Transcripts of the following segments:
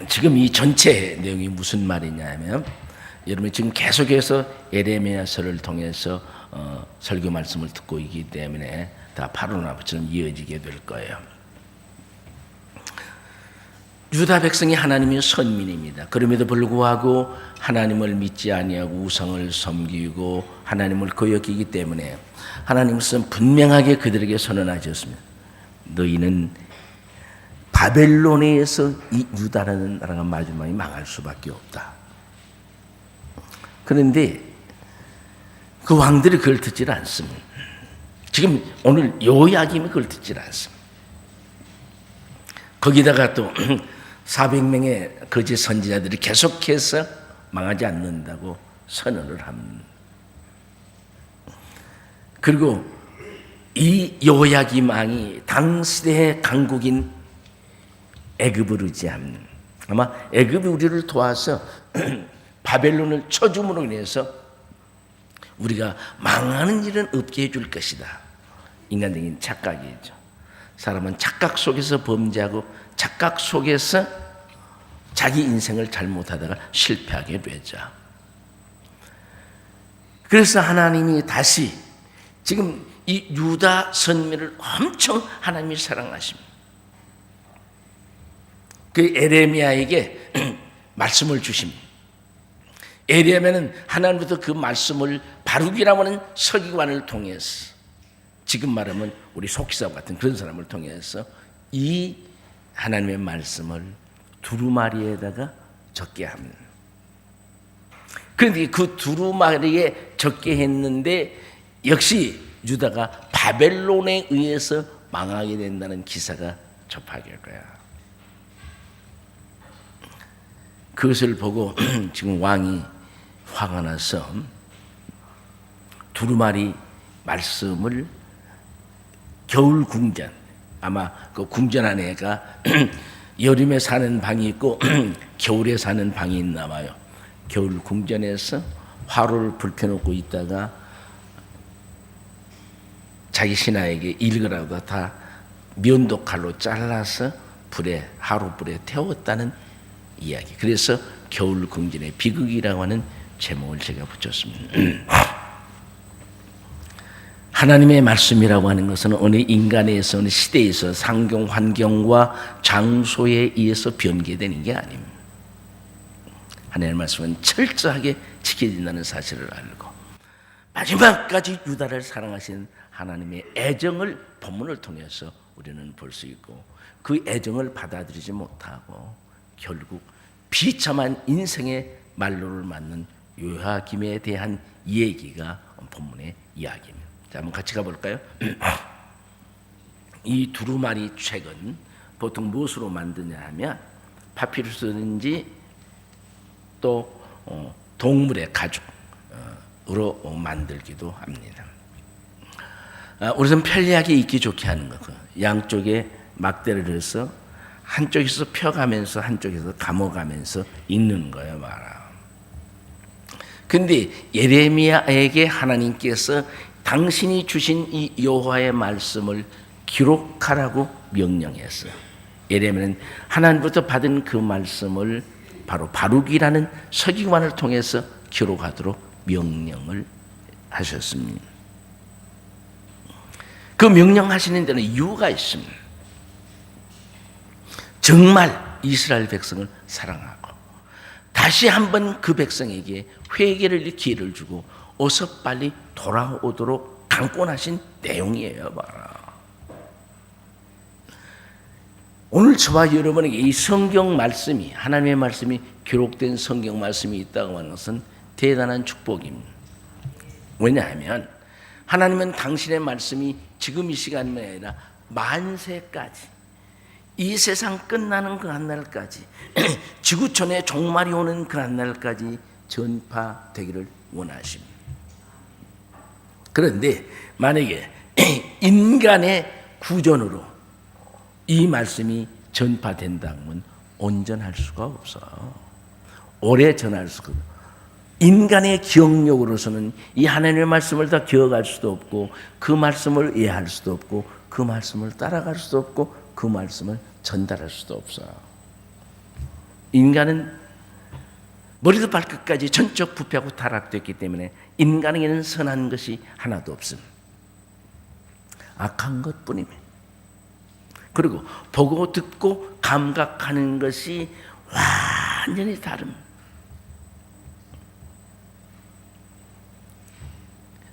지금 이 전체 내용이 무슨 말이냐면, 여러분 지금 계속해서 에레미야서를 통해서 설교 말씀을 듣고 있기 때문에 다 파로나처럼 이어지게 될 거예요. 유다 백성이 하나님의 선민입니다. 그럼에도 불구하고 하나님을 믿지 아니하고 우상을 섬기고 하나님을 거역하기 때문에 하나님께서는 분명하게 그들에게 선언하셨습니다. 너희는 바벨론에 의해서 이 유다라는 나라가 마지막에 망할 수밖에 없다. 그런데 그 왕들이 그걸 듣질 않습니다. 지금 오늘 요야김이 그걸 듣질 않습니다. 거기다가 또 400명의 거짓 선지자들이 계속해서 망하지 않는다고 선언을 합니다. 그리고 이 요야김 왕이 당시의 강국인 애굽을 의지합니다. 아마 애굽이 우리를 도와서 바벨론을 쳐줌으로 인해서 우리가 망하는 일은 없게 해줄 것이다. 인간적인 착각이죠. 사람은 착각 속에서 범죄하고 착각 속에서 자기 인생을 잘못하다가 실패하게 되죠. 그래서 하나님이 다시 지금 이 유다 선민을 엄청 하나님이 사랑하십니다. 그 에레미야에게 말씀을 주십니다. 에레미야는 하나님부터 그 말씀을 바룩이라고 하는 서기관을 통해서, 지금 말하면 우리 속기사 같은 그런 사람을 통해서 이 하나님의 말씀을 두루마리에다가 적게 합니다. 그런데 그 두루마리에 적게 했는데 역시 유다가 바벨론에 의해서 망하게 된다는 기사가 접하게 될 거야. 그것을 보고 지금 왕이 화가 나서 두루마리 말씀을 겨울 궁전, 아마 그 궁전 안에가 여름에 사는 방이 있고 겨울에 사는 방이 있나 봐요. 겨울 궁전에서 화로를 불켜놓고 있다가 자기 신하에게 읽으라고 다 면도칼로 잘라서 하룻불에 태웠다는 이야기. 그래서 겨울 궁전의 비극이라고 하는 제목을 제가 붙였습니다. 하나님의 말씀이라고 하는 것은 어느 인간에서 어느 시대에서 상경 환경과 장소에 의해서 변개되는 게 아닙니다. 하나님의 말씀은 철저하게 지켜진다는 사실을 알고 마지막까지 유다를 사랑하신 하나님의 애정을 본문을 통해서 우리는 볼 수 있고, 그 애정을 받아들이지 못하고 결국 비참한 인생의 말로를 맞는 요야김에 대한 얘기가 본문의 이야기입니다. 자, 한번 같이 가볼까요? 이 두루마리 책은 보통 무엇으로 만드냐 하면 파피루스든지 또 동물의 가죽으로 만들기도 합니다. 우선 편리하게 읽기 좋게 하는 것, 양쪽에 막대를 해서 한쪽에서 펴가면서 한쪽에서 감아가면서 읽는 거예요, 말아. 근데 예레미야에게 하나님께서 당신이 주신 이 여호와의 말씀을 기록하라고 명령했어요. 예레미야는 하나님부터 받은 그 말씀을 바로 바룩이라는 서기관을 통해서 기록하도록 명령을 하셨습니다. 그 명령하시는 데는 이유가 있습니다. 정말 이스라엘 백성을 사랑하고 다시 한번 그 백성에게 회개를 기회를 주고 어서 빨리 돌아오도록 강권하신 내용이에요. 봐라. 오늘 저와 여러분에게 이 성경 말씀이, 하나님의 말씀이 기록된 성경 말씀이 있다고 하는 것은 대단한 축복입니다. 왜냐하면 하나님은 당신의 말씀이 지금 이 시간만 아니라 만세까지, 이 세상 끝나는 그 한날까지, 지구촌에 종말이 오는 그 한날까지 전파되기를 원하십니다. 그런데 만약에 인간의 구전으로 이 말씀이 전파된다면 온전할 수가 없어. 오래 전할 수가 없어. 인간의 기억력으로서는 이 하나님의 말씀을 다 기억할 수도 없고, 그 말씀을 이해할 수도 없고, 그 말씀을 따라갈 수도 없고, 그 말씀을 전달할 수도 없어. 인간은 머리도 발끝까지 전적 부패하고 타락됐기 때문에 인간에게는 선한 것이 하나도 없습니다. 악한 것뿐입니다. 그리고 보고 듣고 감각하는 것이 완전히 다릅니다.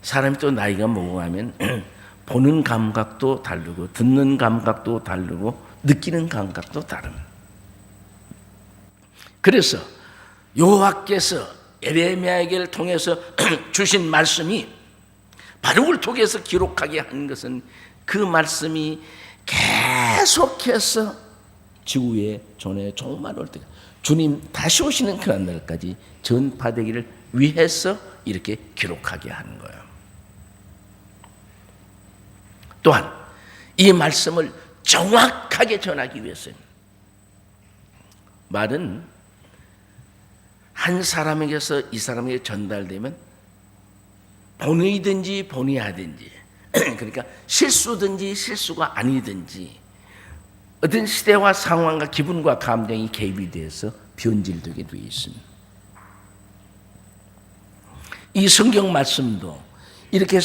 사람이 또 나이가 먹어가면 보는 감각도 다르고 듣는 감각도 다르고 느끼는 감각도 다릅니다. 그래서 여호와께서 에레미야에게 통해서 주신 말씀이 바룩을 통해서 기록하게 한 것은 그 말씀이 계속해서 지구에 전에 종말 올 때 주님 다시 오시는 그런 날까지 전파되기를 위해서 이렇게 기록하게 하는 거예요. 또한 이 말씀을 정확하게 전하기 위해서입니다. 말은 한 사람에게서 이 사람에게 전달되면 본의든지 본의 아니든지 그러니까 실수든지 실수가 아니든지 어떤 시대와 상황과 기분과 감정이 개입이 돼서 변질되게 되어 있습니다. 이 성경 말씀도 이렇게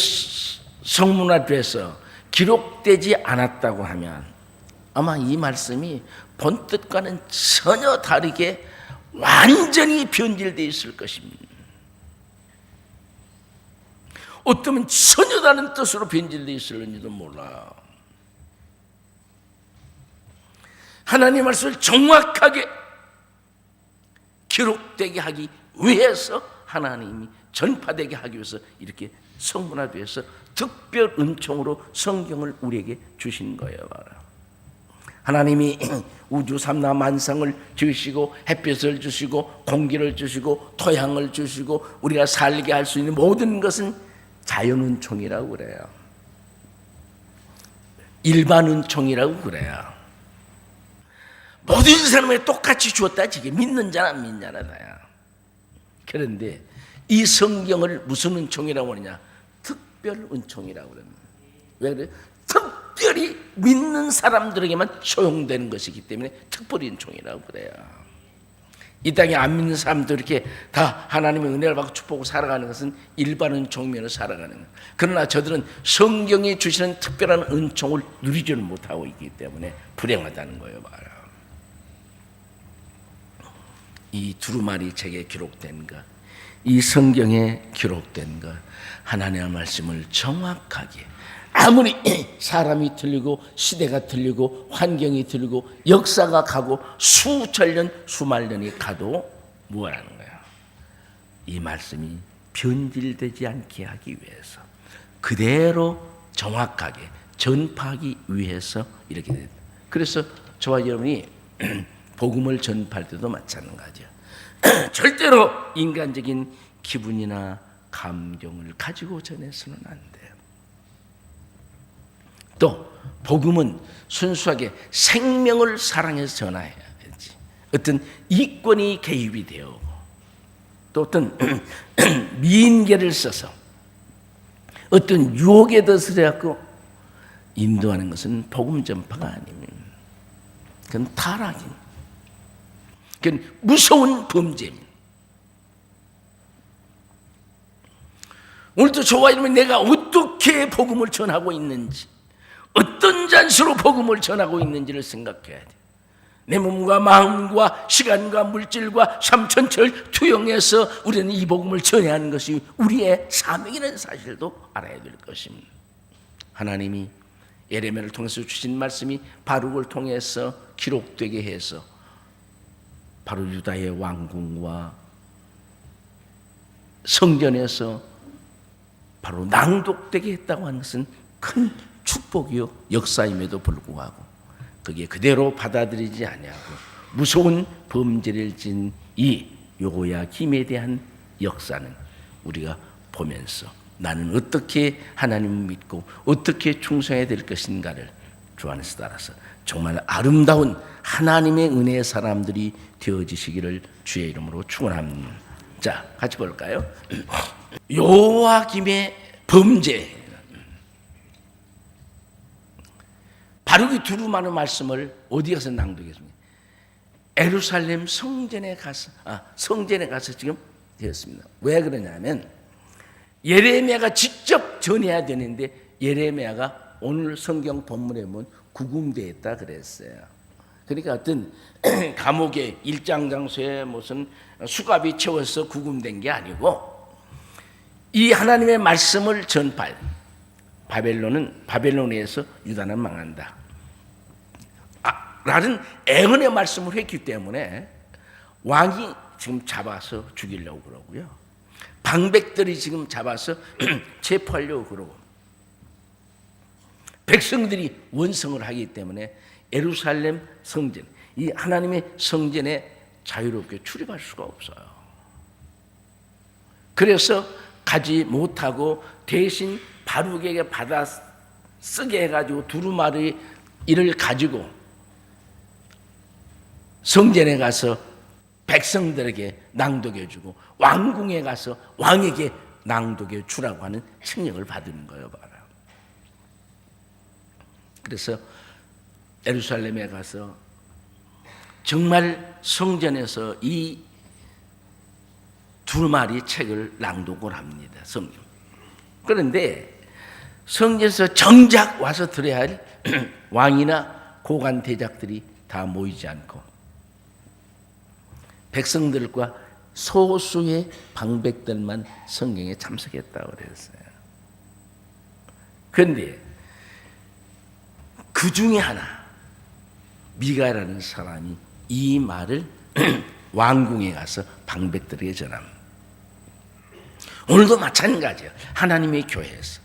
성문화돼서 기록되지 않았다고 하면 아마 이 말씀이 본 뜻과는 전혀 다르게 완전히 변질되어 있을 것입니다. 어쩌면 전혀 다른 뜻으로 변질되어 있을는지도 몰라요. 하나님의 말씀을 정확하게 기록되게 하기 위해서 하나님이 전파되게 하기 위해서 이렇게 성문화돼서 특별 은총으로 성경을 우리에게 주신 거예요. 하나님이 우주 삼라 만상을 주시고 햇빛을 주시고 공기를 주시고 토양을 주시고 우리가 살게 할 수 있는 모든 것은 자연 은총이라고 그래요. 일반 은총이라고 그래요. 모든 사람에게 똑같이 주었다. 이게 믿는 자나 안 믿는 자나 다야. 그런데 이 성경을 무슨 은총이라고 하느냐? 특별 은총이라고 그럽니다. 왜 그래요? 특별히 믿는 사람들에게만 소용되는 것이기 때문에 특별 은총이라고 그래요. 이 땅에 안 믿는 사람도 이렇게 다 하나님의 은혜를 받고 축복을 살아가는 것은 일반 은총이면서 살아가는 거예요. 그러나 저들은 성경이 주시는 특별한 은총을 누리지는 못하고 있기 때문에 불행하다는 거예요. 이 두루마리 책에 기록된 것, 이 성경에 기록된 것, 하나님의 말씀을 정확하게 아무리 사람이 틀리고 시대가 틀리고 환경이 틀리고 역사가 가고 수천 년 수만 년이 가도 뭐라는 거야? 이 말씀이 변질되지 않게 하기 위해서 그대로 정확하게 전파하기 위해서 이렇게 된다. 그래서 저와 여러분이 복음을 전파할 때도 마찬가지야. 절대로 인간적인 기분이나 감정을 가지고 전해서는 안 돼요. 또 복음은 순수하게 생명을 사랑해서 전해야지. 어떤 이권이 개입이 되어 또 어떤 미인계를 써서 어떤 유혹에 들어서 인도하는 것은 복음 전파가 아닙니다. 그건 타락입니다. 그건 무서운 범죄입니다. 오늘도 저와 여러분이 내가 어떻게 복음을 전하고 있는지, 어떤 잔수로 복음을 전하고 있는지를 생각해야 돼. 내 몸과 마음과 시간과 물질과 삼천철 투영해서 우리는 이 복음을 전해야 하는 것이 우리의 사명이라는 사실도 알아야 될 것입니다. 하나님이 예레미야를 통해서 주신 말씀이 바룩을 통해서 기록되게 해서 바로 유다의 왕궁과 성전에서 바로 낭독되게 했다고 하는 것은 큰 축복이요 역사임에도 불구하고 그게 그대로 받아들이지 아니하고 무서운 범죄를 진 이 여호야김에 대한 역사는 우리가 보면서 나는 어떻게 하나님을 믿고 어떻게 충성해야 될 것인가를 주 안에서 따라서 정말 아름다운 하나님의 은혜의 사람들이 되어지시기를 주의 이름으로 축원합니다. 자, 같이 볼까요? 여호야김의 범죄. 바룩이 두루마리 말씀을 어디 가서 낭독했습니까? 예루살렘 성전에 가서 지금 되었습니다. 왜 그러냐면 예레미야가 직접 전해야 되는데 예레미야가 오늘 성경 본문에 보면 구금되었다 그랬어요. 그러니까 어떤 감옥의 일장 장소에 무슨 수갑이 채워서 구금된 게 아니고 이 하나님의 말씀을 전파할 바벨론에서 유다는 망한다 라는 애언의 말씀을 했기 때문에 왕이 지금 잡아서 죽이려고 그러고요. 방백들이 지금 잡아서 체포하려고 그러고 백성들이 원성을 하기 때문에 예루살렘 성전, 이 하나님의 성전에 자유롭게 출입할 수가 없어요. 그래서 가지 못하고 대신 바룩에게 받아 쓰게 해가지고 두루마리 이를 가지고 성전에 가서 백성들에게 낭독해주고 왕궁에 가서 왕에게 낭독해 주라고 하는 칙령을 받은 거예요. 그래서 예루살렘에 가서 정말 성전에서 이 두루마리 책을 낭독을 합니다. 성경. 그런데 성전에서 정작 와서 들어야 할 왕이나 고관 대작들이 다 모이지 않고 백성들과 소수의 방백들만 성경에 참석했다고 그랬어요. 그런데 그 중에 하나 미가라는 사람이 이 말을 왕궁에 가서 방백들에게 전합니다. 오늘도 마찬가지예요. 하나님의 교회에서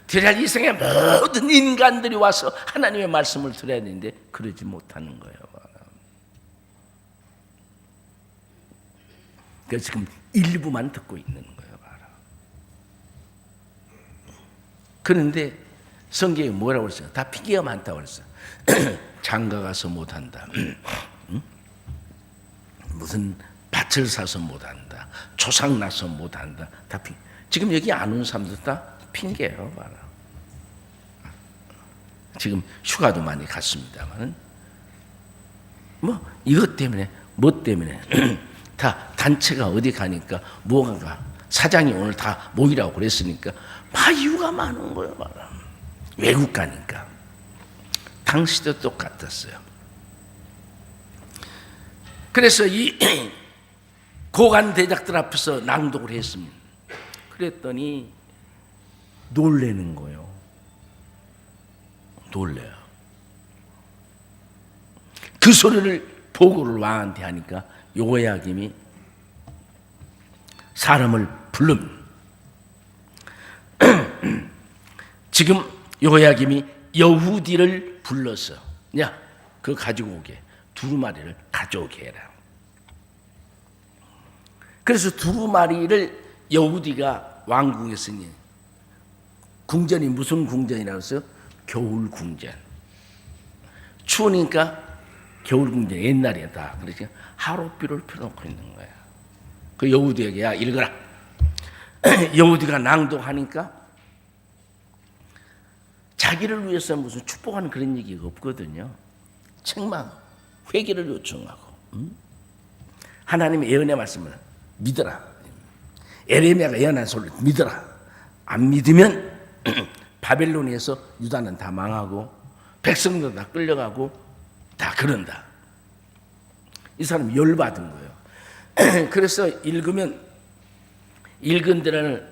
들어야 할 이생의 모든 인간들이 와서 하나님의 말씀을 들어야 되는데 그러지 못하는 거예요. 그래서 지금 일부만 듣고 있는 거예요. 그런데 성경에 뭐라고 그랬어요? 다 핑계가 많다고 그랬어요. 장가 가서 못한다. 무슨 밭을 사서 못한다. 조상 나서 못한다. 다 핑계. 지금 여기 안 온 사람들 다 핑계예요. 지금 휴가도 많이 갔습니다만 뭐 이것 때문에 뭐 때문에 다 단체가 어디 가니까 뭐가 사장이 오늘 다 모이라고 그랬으니까 막 이유가 많은 거예요. 외국 가니까. 당시도 똑같았어요. 그래서 이 고관 대작들 앞에서 낭독을 했습니다. 그랬더니 놀래는 거예요. 놀래요. 그 소리를 보고를 왕한테 하니까 요야김이 사람을 부릅니다. 지금 요야김이 여후디를 불러서 야, 그거 가지고 오게, 두루마리를 가져오게 해라. 그래서 두루마리를 여후디가 왕궁에 있으니 궁전이 무슨 궁전이라고 해서 겨울 궁전. 추우니까 겨울 궁전 옛날이야 다. 그래서 하룻비를 펴놓고 있는 거야. 그 여후디에게 야 읽어라. 여후디가 낭독하니까 자기를 위해서 무슨 축복하는 그런 얘기가 없거든요. 책망, 회개를 요청하고 하나님의 예언의 말씀을 믿어라. 예레미야가 예언한 소리를 믿어라. 안 믿으면 바벨론에서 유다는 다 망하고 백성도 다 끌려가고 다 그런다. 이 사람이 열받은 거예요. 그래서 읽은 데를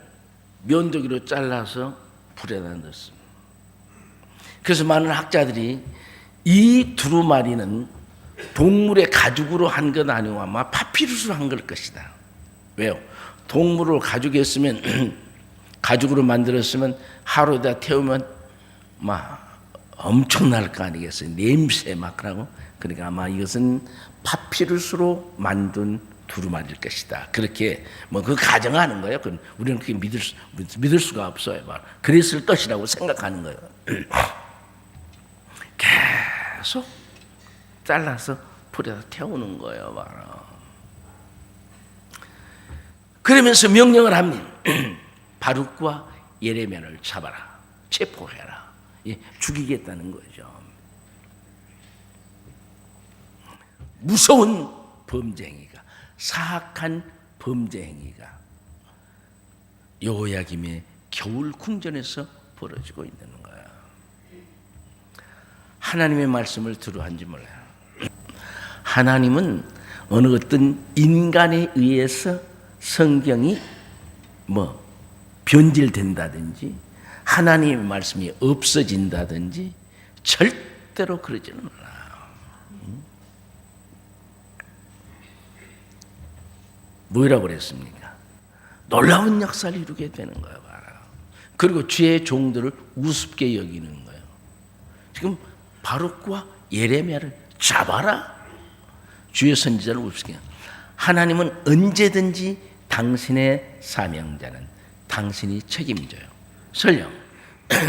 면도기로 잘라서 불에다 넣었습니다. 그래서 많은 학자들이 이 두루마리는 동물의 가죽으로 한 건 아니고 아마 파피루스로 한 걸 것이다. 왜요? 동물을 가죽했으면 가죽으로 만들었으면 하루에다 태우면 막 엄청날 거 아니겠어요? 냄새 막 그러고. 그러니까 아마 이것은 파피루스로 만든 두루마리일 것이다. 그렇게 뭐 그 가정하는 거예요. 우리는 그게 믿을 수가 없어요. 그랬을 것이라고 생각하는 거예요. 계속 잘라서 불에다 태우는 거예요. 그러면서 명령을 합니다. 바룩과 예레미야를 잡아라. 체포해라. 죽이겠다는 거죠. 무서운 범죄 행위가, 사악한 범죄 행위가 여호야김의 겨울 궁전에서 벌어지고 있는 거야. 하나님의 말씀을 들어한지 몰라요. 하나님은 어느 어떤 인간에 의해서 성경이 변질된다든지 하나님의 말씀이 없어진다든지 절대로 그러지는 않아요. 뭐라고 그랬습니까? 놀라운 역사를 이루게 되는 거예요. 그리고 주의 종들을 우습게 여기는 거예요. 지금 바룩과 예레미야를 잡아라. 주의 선지자를 우습게. 하나님은 언제든지 당신의 사명자는 당신이 책임져요. 설령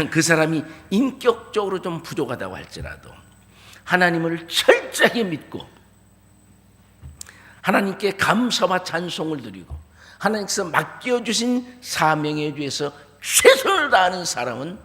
그 사람이 인격적으로 좀 부족하다고 할지라도 하나님을 철저하게 믿고 하나님께 감사와 찬송을 드리고 하나님께서 맡겨주신 사명에 대해서 최선을 다하는 사람은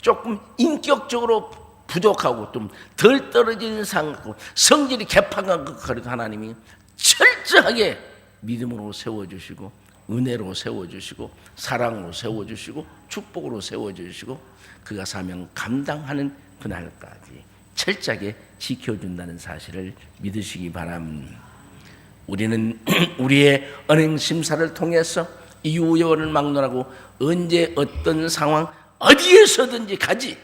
조금 인격적으로 부족하고 좀 덜 떨어지는 상황이고 성질이 개판한 것 가지고 하나님이 철저하게 믿음으로 세워주시고 은혜로 세워주시고 사랑으로 세워주시고 축복으로 세워주시고 그가 사명 감당하는 그날까지 철저하게 지켜준다는 사실을 믿으시기 바랍니다. 우리는 우리의 언행 심사를 통해서 이후 여를 막론하고 언제 어떤 상황 어디에서든지 가지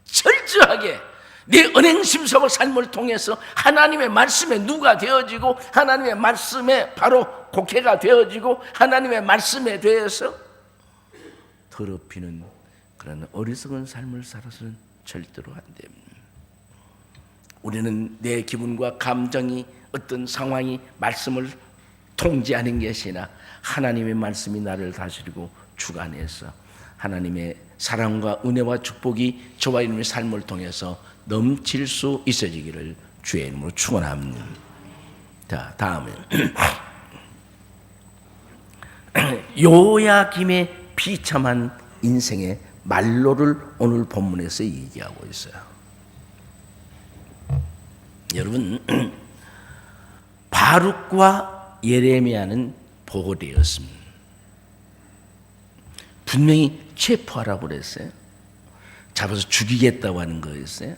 철저하게 내 언행 심사와 삶을 통해서 하나님의 말씀에 누가 되어지고 하나님의 말씀에 바로 곡해가 되어지고 하나님의 말씀에 대해서 더럽히는 그런 어리석은 삶을 살아서는 절대로 안 됩니다. 우리는 내 기분과 감정이 어떤 상황이 말씀을 통제하는 것이나 하나님의 말씀이 나를 다스리고 주관해서 하나님의 사랑과 은혜와 축복이 저와 여러분의 삶을 통해서 넘칠 수 있어지기를 주의 이름으로 축원합니다. 자, 다음은 요야김의 비참한 인생의 말로를 오늘 본문에서 얘기하고 있어요. 여러분, 바룩과 예레미야는 보호되었습니다. 분명히 체포하라고 그랬어요. 잡아서 죽이겠다고 하는 거였어요.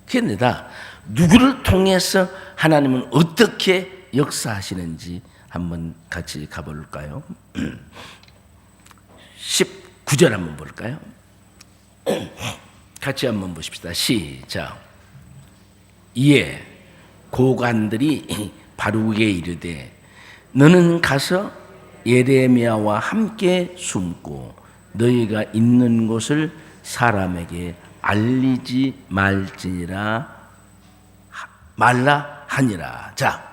그런데 다 누구를 통해서 하나님은 어떻게 역사하시는지 한번 같이 가볼까요? 19절 한번 볼까요? 같이 한번 보십시다. 시작. 이에 고관들이 바룩에게 이르되 너는 가서 예레미야와 함께 숨고 너희가 있는 곳을 사람에게 알리지 말라 하니라. 자,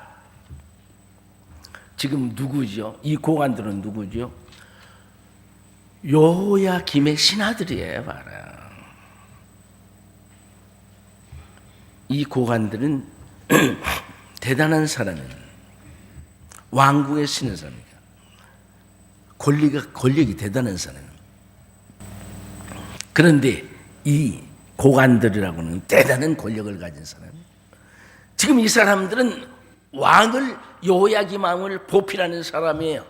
지금 누구죠? 이 고관들은 누구죠? 여호야김의 신하들이에요. 봐라. 이 고관들은 대단한 사람이에요. 왕궁에 쓰는 사람이에요. 권력이 대단한 사람이에요. 그런데 이 고관들이라고는 대단한 권력을 가진 사람이에요. 지금 이 사람들은 여호야김 왕을 보필하는 사람이에요.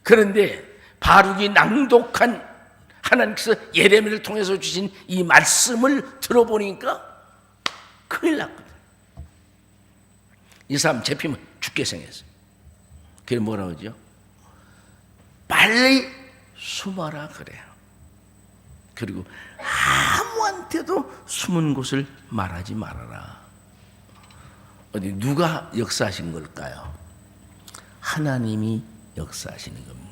그런데 바룩이 낭독한 하나님께서 예레미야를 통해서 주신 이 말씀을 들어보니까 큰일 났거든. 이 사람 잡히면 죽게 생겼어요. 그게 뭐라고 하죠? 빨리 숨어라 그래요. 그리고 아무한테도 숨은 곳을 말하지 말아라. 어디 누가 역사하신 걸까요? 하나님이 역사하시는 겁니다.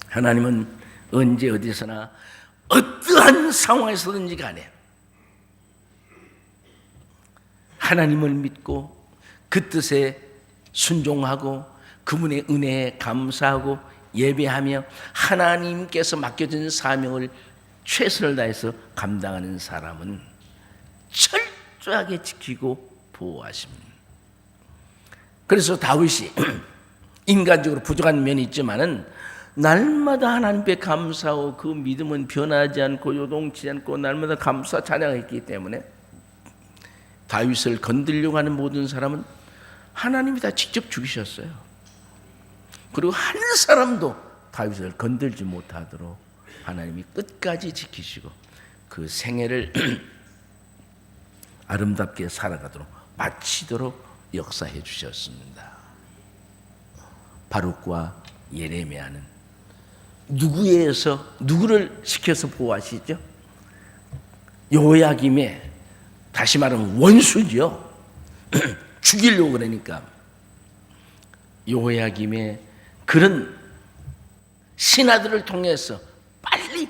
하나님은 언제 어디서나 어떠한 상황에서든지 간에 하나님을 믿고 그 뜻에 순종하고 그분의 은혜에 감사하고 예배하며 하나님께서 맡겨진 사명을 최선을 다해서 감당하는 사람은 철저하게 지키고 보호하십니다. 그래서 다윗이 인간적으로 부족한 면이 있지만은 날마다 하나님께 감사하고 그 믿음은 변하지 않고 요동치 않고 날마다 감사 찬양했기 때문에 다윗을 건들려고 하는 모든 사람은 하나님이 다 직접 죽이셨어요. 그리고 한 사람도 다윗을 건들지 못하도록 하나님이 끝까지 지키시고 그 생애를 아름답게 살아가도록 마치도록 역사해 주셨습니다. 바룩과 예레미야는 누구를 시켜서 보호하시죠? 여호야김의, 다시 말하면 원수죠. 죽이려고 그러니까 여호야김의 그런 신하들을 통해서 빨리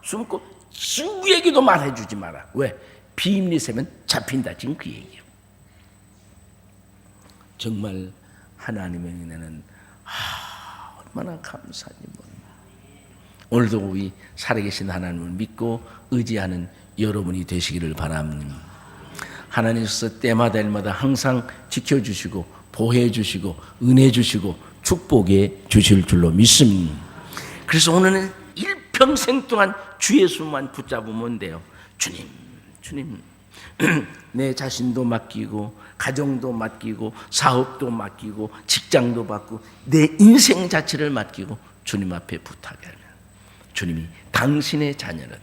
숨고 누구에게도 말해주지 마라. 왜? 비밀리세면 잡힌다. 지금 그 얘기예요. 정말 하나님의 은혜는 얼마나 감사하니 모릅니다. 오늘도 이 살아계신 하나님을 믿고 의지하는 여러분이 되시기를 바랍니다. 하나님께서 때마다 일마다 항상 지켜주시고 보호해 주시고 은혜 주시고 축복해 주실 줄로 믿습니다. 그래서 오늘은 일평생 동안 주 예수만 붙잡으면 돼요. 주님 내 자신도 맡기고 가정도 맡기고 사업도 맡기고 직장도 맡고 내 인생 자체를 맡기고 주님 앞에 부탁하면 주님이 당신의 자녀는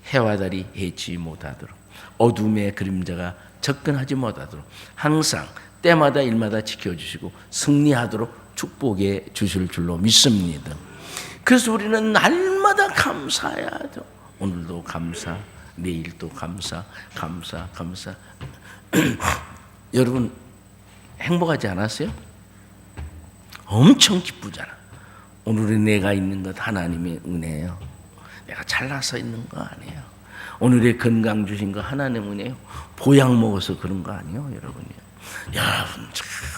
해와 달이 해치 못하도록 어둠의 그림자가 접근하지 못하도록 항상 때마다 일마다 지켜주시고 승리하도록 축복해 주실 줄로 믿습니다. 그래서 우리는 날마다 감사해야 돼. 오늘도 감사, 내일도 감사. 여러분 행복하지 않았어요? 엄청 기쁘잖아. 오늘의 내가 있는 것 하나님의 은혜예요. 내가 잘나서 있는 거 아니에요. 오늘의 건강 주신 거 하나님의 은혜예요. 보약 먹어서 그런 거 아니에요, 여러분이요. 여러분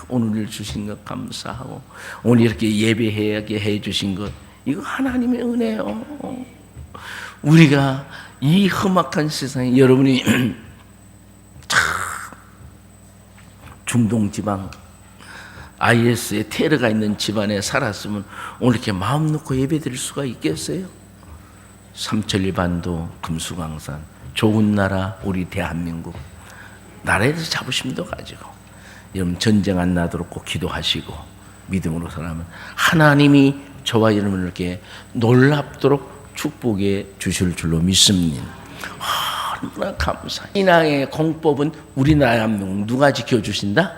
오늘 주신 것 감사하고 오늘 이렇게 예배하게 해주신 것 이거 하나님의 은혜예요. 우리가 이 험악한 세상에 여러분이 중동 지방 IS의 테러가 있는 집안에 살았으면 오늘 이렇게 마음 놓고 예배드릴 수가 있겠어요? 삼천리반도 금수강산 좋은 나라 우리 대한민국 나라에 대해서 자부심도 가지고 여러분 전쟁 안 나도록 꼭 기도하시고 믿음으로 살아면 하나님이 저와 여러분을 이렇게 놀랍도록 축복해 주실 줄로 믿습니다. 얼마나 감사해요. 신앙의 공법은 우리나라 한 누가 지켜주신다?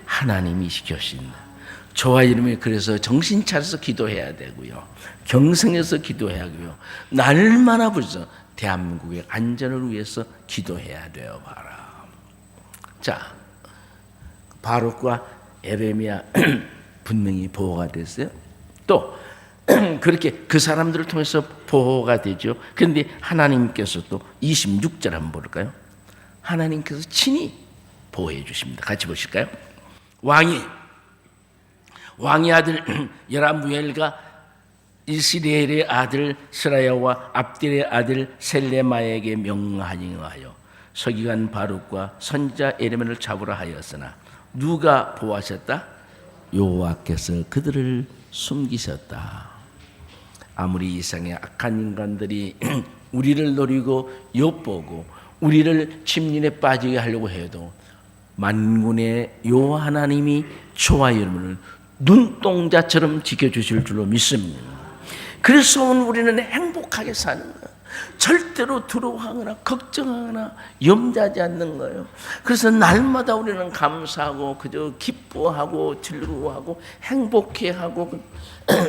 하나님이 지켜주신다. 저와 이름이 그래서 정신 차려서 기도해야 되고요. 경성해서 기도해야 하고요. 날마다 벌써 대한민국의 안전을 위해서 기도해야 돼요. 봐라. 자, 바룩과 예레미야 분명히 보호가 됐어요. 또 그렇게 그 사람들을 통해서 보호가 되죠. 그런데 하나님께서 또 26절 한번 볼까요? 하나님께서 친히 보호해 주십니다. 같이 보실까요? 왕이 아들 여라무엘과 이스라엘의 아들 스라야와 압딜의 아들 셀레마에게 명하여 서기관 바룩과 선지자 예레미야를 잡으라 하였으나 누가 보호하셨다? 여호와께서 그들을 숨기셨다. 아무리 이상의 악한 인간들이 우리를 노리고 엿보고 우리를 침륜에 빠지게 하려고 해도 만군의 여호와 하나님이 저와 여러분을 눈동자처럼 지켜주실 줄로 믿습니다. 그래서 오늘 우리는 행복하게 사는 거예요. 절대로 두려워하거나 걱정하거나 염려하지 않는 거예요. 그래서 날마다 우리는 감사하고 그저 기뻐하고 즐거워하고 행복해하고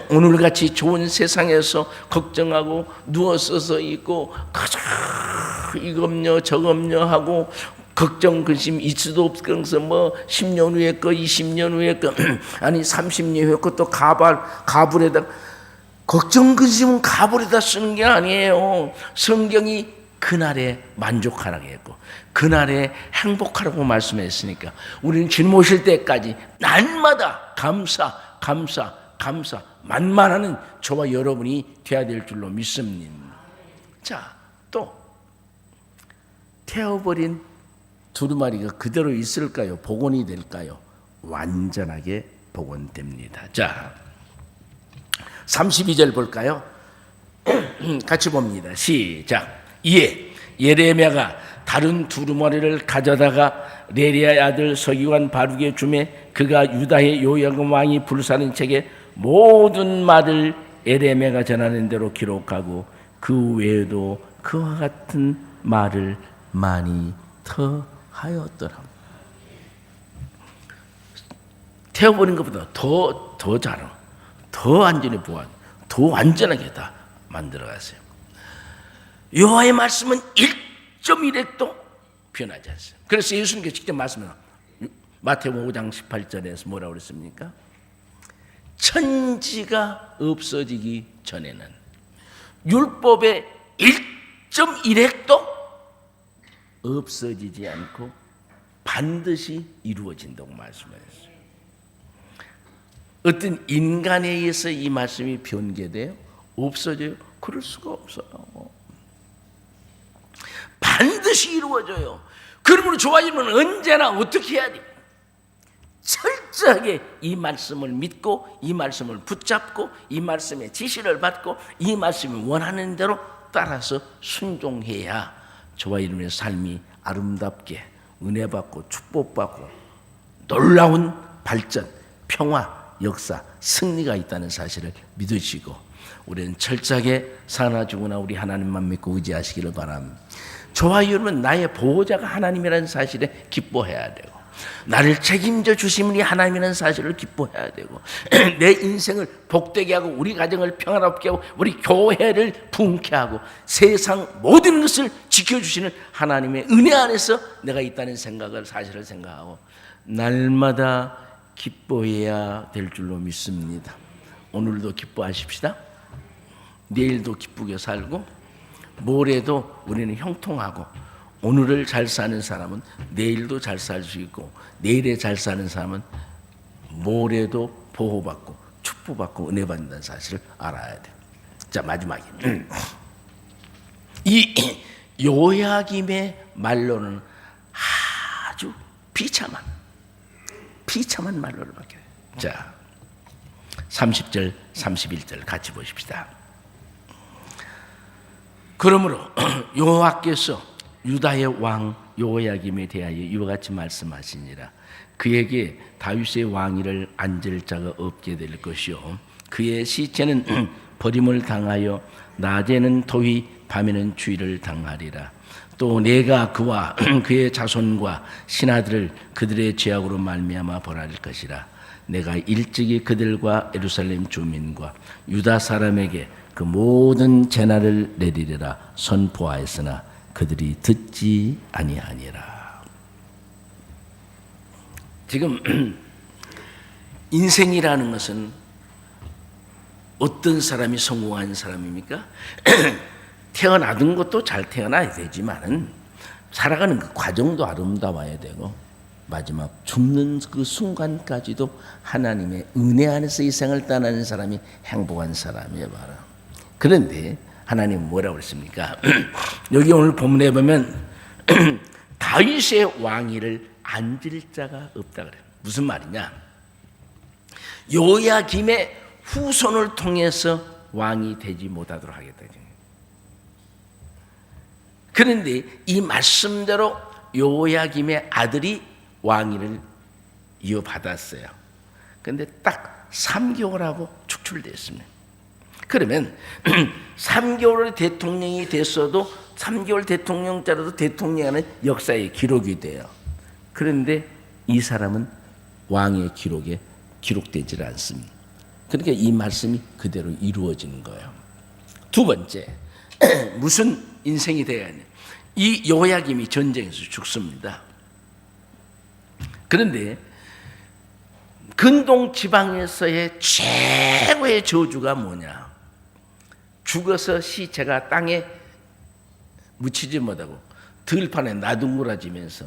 오늘같이 좋은 세상에서 걱정하고 누워서서 있고 그저 이겁요 저겁요 하고 걱정 근심 있어도 없어서 뭐 10년 후에 거 20년 후에 거 아니 30년 후에 거 또 가불에다 걱정 근심은 가불에다 쓰는 게 아니에요. 성경이 그날에 만족하라고 했고 그날에 행복하라고 말씀했으니까 우리는 주님 오실 때까지 날마다 감사 만만하는 저와 여러분이 되어야 될 줄로 믿습니다. 자, 또 태워버린 두루마리가 그대로 있을까요? 복원이 될까요? 완전하게 복원됩니다. 자, 32절 볼까요? 같이 봅니다. 시작. 이에 예레미야가 다른 두루마리를 가져다가 네리아의 아들 서기관 바룩에 주매 그가 유다의 요야김 왕이 불사른 책에 모든 말을 에레미야가 전하는 대로 기록하고 그 외에도 그와 같은 말을 많이 더 하였더라. 태워버린 것보다 더 잘하, 더 완전히 보완, 더 완전하게 다 만들어갔어요. 여호와의 말씀은 1.1핵도 변하지 않습니다. 그래서 예수님께서 직접 말씀을 마태복음 5장 18절에서 뭐라고 그랬습니까? 천지가 없어지기 전에는 율법의 1.1핵도 없어지지 않고 반드시 이루어진다고 말씀하셨어요. 어떤 인간에 의해서 이 말씀이 변개돼요? 없어져요? 그럴 수가 없어요. 반드시 이루어져요. 그러므로 좋아지면 언제나 어떻게 해야 돼요? 철저하게 이 말씀을 믿고 이 말씀을 붙잡고 이 말씀의 지시를 받고 이 말씀이 원하는 대로 따라서 순종해야 저와 여러분의 삶이 아름답게 은혜받고 축복받고 놀라운 발전, 평화, 역사, 승리가 있다는 사실을 믿으시고 우리는 철저하게 사나 죽으나 우리 하나님만 믿고 의지하시기를 바랍니다. 저와 여러분은 나의 보호자가 하나님이라는 사실에 기뻐해야 되고 나를 책임져 주심이 하나님이라는 사실을 기뻐해야 되고 내 인생을 복되게 하고 우리 가정을 평화롭게 하고 우리 교회를 부흥케 하고 세상 모든 것을 지켜주시는 하나님의 은혜 안에서 내가 있다는 사실을 생각하고 날마다 기뻐해야 될 줄로 믿습니다. 오늘도 기뻐하십시다. 내일도 기쁘게 살고 모레도 우리는 형통하고 오늘을 잘 사는 사람은 내일도 잘 살 수 있고 내일에 잘 사는 사람은 모레도 보호받고 축복받고 은혜 받는다는 사실을 알아야 돼요. 자, 마지막에 이 요야김의 말로는 아주 비참한 말로를 바뀌어요. 자, 30절 31절 같이 보십시다. 그러므로 여호와께서 유다의 왕 요야김에 대하여 이와 같이 말씀하시니라. 그에게 다윗의 왕위를 앉을 자가 없게 될 것이요 그의 시체는 버림을 당하여 낮에는 토히 밤에는 추위를 당하리라. 또 내가 그와 그의 자손과 신하들을 그들의 죄악으로 말미암아 벌할 것이라. 내가 일찍이 그들과 예루살렘 주민과 유다 사람에게 그 모든 재난을 내리리라 선포하였으나 그들이 듣지 아니하니라. 지금 인생이라는 것은 어떤 사람이 성공한 사람입니까? 태어나던 것도 잘 태어나야 되지만은 살아가는 그 과정도 아름다워야 되고 마지막 죽는 그 순간까지도 하나님의 은혜 안에서 이 생을 떠나는 사람이 행복한 사람이에요. 바로. 그런데 하나님은 뭐라고 했습니까? 여기 오늘 본문에 보면 다윗의 왕위를 앉을 자가 없다 그래요. 무슨 말이냐? 요야김의 후손을 통해서 왕이 되지 못하도록 하겠다. 그런데 이 말씀대로 요야김의 아들이 왕위를 이어받았어요. 그런데 딱 3개월 하고 축출됐습니다. 그러면 3개월 대통령이 됐어도 3개월 대통령자라도 대통령하는 역사의 기록이 돼요. 그런데 이 사람은 왕의 기록에 기록되질 않습니다. 그러니까 이 말씀이 그대로 이루어지는 거예요. 두 번째, 무슨 인생이 되어야 하냐? 이 요야김이 전쟁에서 죽습니다. 그런데 근동 지방에서의 최고의 저주가 뭐냐? 죽어서 시체가 땅에 묻히지 못하고 들판에 나둥그러지면서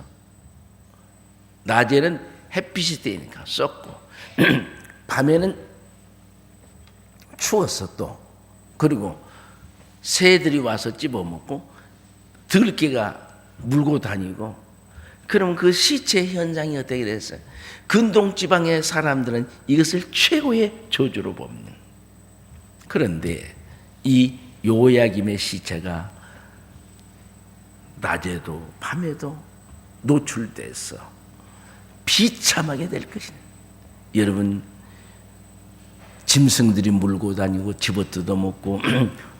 낮에는 햇빛이 뜨니까 썩고 밤에는 추워서 또 그리고 새들이 와서 찝어먹고 들개가 물고 다니고 그럼 그 시체 현상이 어떻게 됐어요? 근동 지방의 사람들은 이것을 최고의 저주로 봅니다. 그런데 이 요야김의 시체가 낮에도 밤에도 노출돼서 비참하게 될 것이다. 여러분, 짐승들이 물고 다니고 집어뜯어 먹고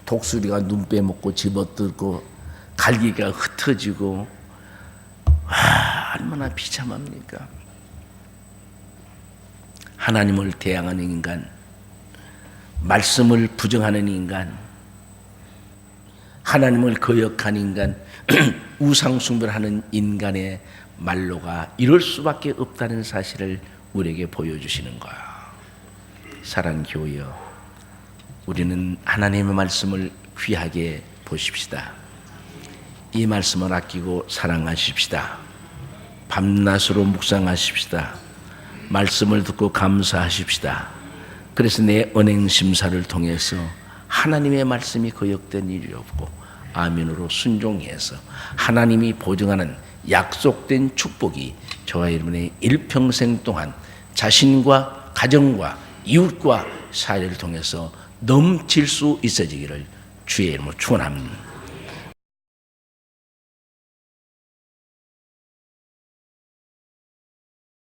독수리가 눈 빼먹고 집어뜯고 갈기가 흩어지고, 얼마나 비참합니까? 하나님을 대항하는 인간, 말씀을 부정하는 인간, 하나님을 거역하는 인간, 우상숭배를 하는 인간의 말로가 이럴 수밖에 없다는 사실을 우리에게 보여주시는 거야. 사랑하는 교회여, 우리는 하나님의 말씀을 귀하게 보십시다. 이 말씀을 아끼고 사랑하십시다. 밤낮으로 묵상하십시다. 말씀을 듣고 감사하십시다. 그래서 내 언행 심사를 통해서 하나님의 말씀이 거역된 일이 없고 아멘으로 순종해서 하나님이 보증하는 약속된 축복이 저와 여러분의 일평생 동안 자신과 가정과 이웃과 사회를 통해서 넘칠 수 있어지기를 주의 이름으로 축원합니다.